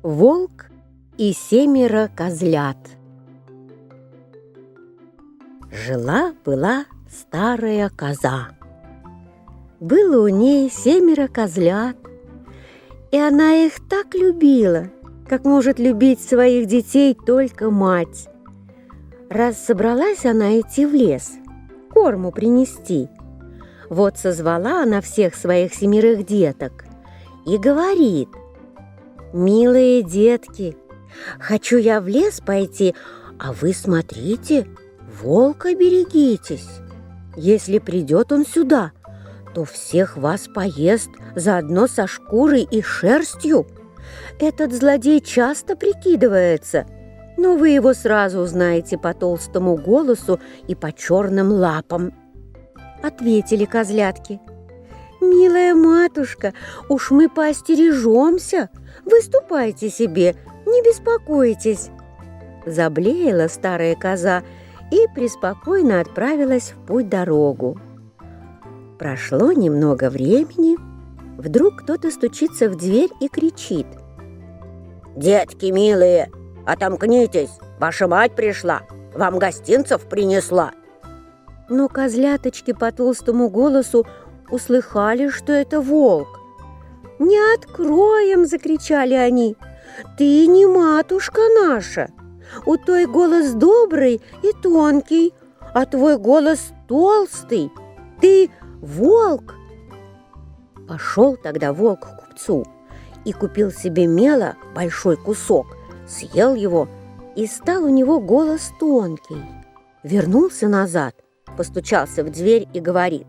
Волк и 7 козлят. Жила-была старая коза. Было у ней 7 козлят, и она их так любила, как может любить своих детей только мать. Раз собралась она идти в лес, корму принести, вот созвала она всех своих 7 деток и говорит: «Милые детки, хочу я в лес пойти, а вы смотрите, волка берегитесь. Если придет он сюда, то всех вас поест заодно со шкурой и шерстью. Этот злодей часто прикидывается, но вы его сразу узнаете по толстому голосу и по черным лапам». Ответили козлятки: «Милая матушка, уж мы поостережемся, выступайте себе, не беспокойтесь». Заблеяла старая коза и преспокойно отправилась в путь-дорогу. Прошло немного времени, вдруг кто-то стучится в дверь и кричит: «Детки милые, отомкнитесь, ваша мать пришла, вам гостинцев принесла». Но козляточки по толстому голосу услыхали, что это волк. «Не откроем!» – закричали они. «Ты не матушка наша! У той голос добрый и тонкий, а твой голос толстый. Ты волк!» Пошел тогда волк к купцу и купил себе мела большой кусок, съел его, и стал у него голос тонкий. Вернулся назад, постучался в дверь и говорит: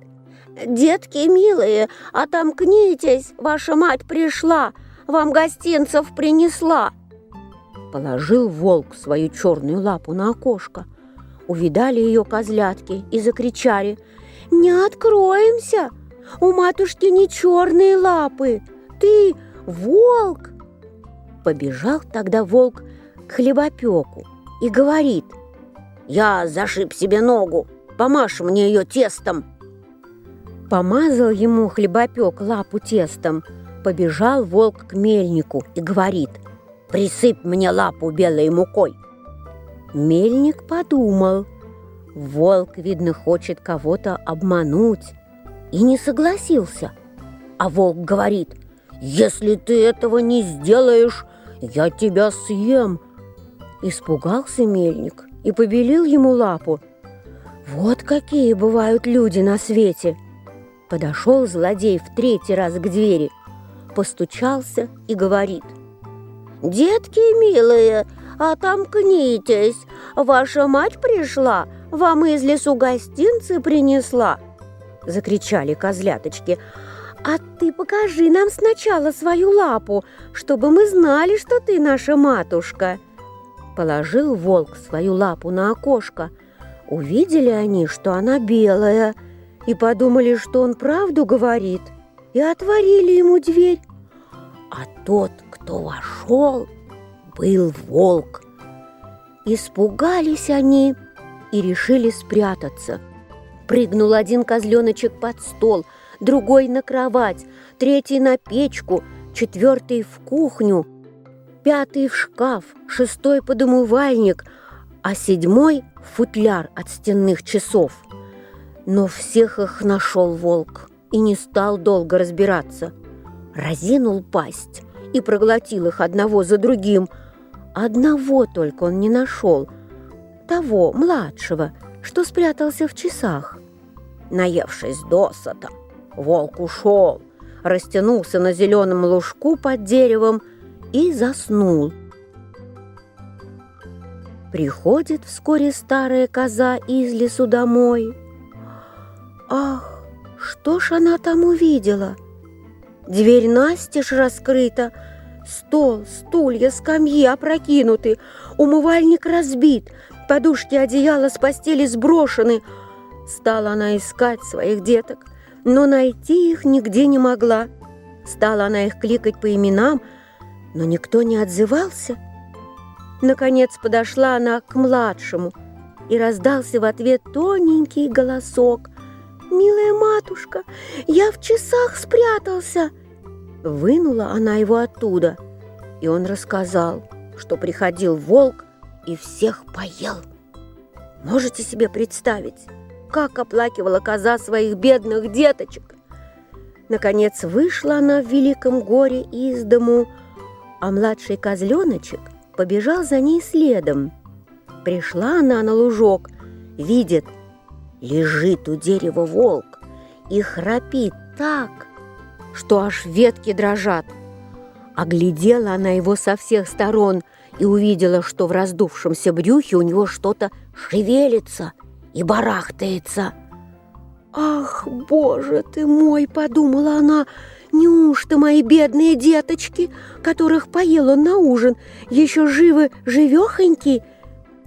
«Детки милые, отомкнитесь, ваша мать пришла, вам гостинцев принесла». Положил волк свою черную лапу на окошко. Увидали ее козлятки и закричали: «Не откроемся! У матушки не черные лапы! Ты волк!» Побежал тогда волк к хлебопеку и говорит: «Я зашиб себе ногу, помажь мне ее тестом». Помазал ему хлебопек лапу тестом, побежал волк к мельнику и говорит: «Присыпь мне лапу белой мукой». Мельник подумал: волк, видно, хочет кого-то обмануть, и не согласился. А волк говорит: «Если ты этого не сделаешь, я тебя съем». Испугался мельник и побелил ему лапу. Вот какие бывают люди на свете. Подошел злодей в 3-й раз к двери, постучался и говорит: «Детки милые, отомкнитесь, ваша мать пришла, вам из лесу гостинцы принесла». Закричали козляточки: «А ты покажи нам сначала свою лапу, чтобы мы знали, что ты наша матушка». Положил волк свою лапу на окошко. Увидели они, что она белая, и подумали, что он правду говорит, и отворили ему дверь. А тот, кто вошел, был волк. Испугались они и решили спрятаться. Прыгнул один козленочек под стол, другой на кровать, 3-й на печку, 4-й в кухню, 5-й в шкаф, 6-й под умывальник, а 7-й в футляр от стенных часов. Но всех их нашел волк и не стал долго разбираться. Разинул пасть и проглотил их одного за другим. Одного только он не нашел, того, младшего, что спрятался в часах. Наевшись досыта, волк ушел, растянулся на зеленом лужку под деревом и заснул. Приходит вскоре старая коза из лесу домой. Ах, что ж она там увидела? Дверь настежь раскрыта, стол, стулья, скамьи опрокинуты, умывальник разбит, подушки, одеяла с постели сброшены. Стала она искать своих деток, но найти их нигде не могла. Стала она их кликать по именам, но никто не отзывался. Наконец подошла она к младшему, и раздался в ответ тоненький голосок: «Милая матушка, я в часах спрятался». Вынула она его оттуда И он рассказал, что приходил волк и всех поел. Можете себе представить, как оплакивала коза своих бедных деточек? Наконец вышла она в великом горе из дому, а младший козленочек побежал за ней следом. Пришла она на лужок, видит, лежит у дерева волк и храпит так, что аж ветки дрожат. Оглядела она его со всех сторон и увидела, что в раздувшемся брюхе у него что-то шевелится и барахтается. «Ах, Боже ты мой!» — подумала она. «Неужто мои бедные деточки, которых поел он на ужин, еще живы-живехоньки?»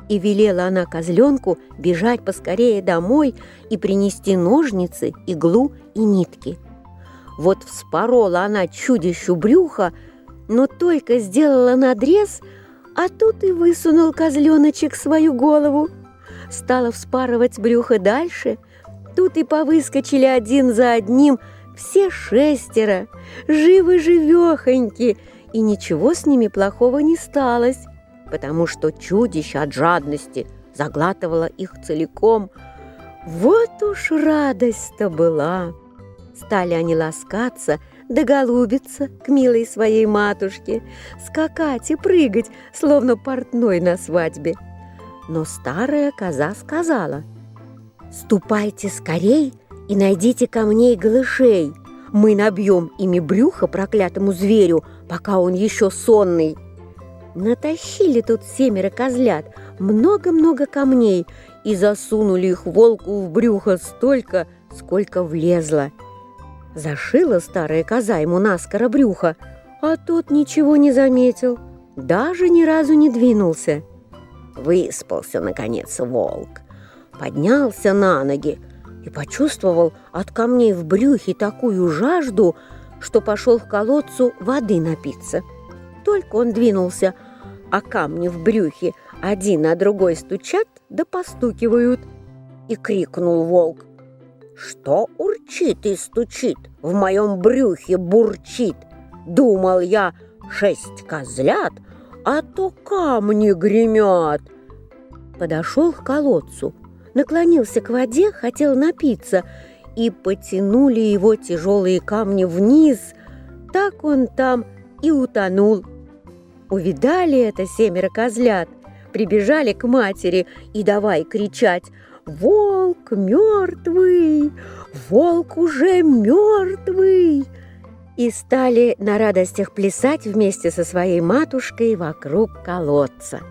И велела она козленку бежать поскорее домой и принести ножницы, иглу и нитки. Вот вспорола она чудищу брюха, но только сделала надрез, а тут и высунул козленочек свою голову. Стала вспарывать брюхо дальше, тут и повыскочили один за одним все 6, живы-живехоньки, и ничего с ними плохого не сталось, потому что чудище от жадности заглатывало их целиком. Вот уж радость-то была! Стали они ласкаться да голубиться к милой своей матушке, скакать и прыгать, словно портной на свадьбе. Но старая коза сказала: «Ступайте скорей и найдите камней голышей. Мы набьем ими брюхо проклятому зверю, пока он еще сонный». Натащили тут 7 козлят много-много камней и засунули их волку в брюхо столько, сколько влезло. Зашила старая коза ему наскоро брюхо, а тот ничего не заметил, даже ни разу не двинулся. Выспался, наконец, волк, поднялся на ноги и почувствовал от камней в брюхе такую жажду, что пошел к колодцу воды напиться. Только он двинулся, а камни в брюхе один на другой стучат да постукивают. И крикнул волк: «Что урчит и стучит, в моем брюхе бурчит? Думал я, 6 козлят, а то камни гремят». Подошел к колодцу, наклонился к воде, хотел напиться, и потянули его тяжелые камни вниз, так он там и утонул. Увидали это 7 козлят, прибежали к матери и давай кричать: «Волк мертвый! Волк уже мертвый!» И стали на радостях плясать вместе со своей матушкой вокруг колодца.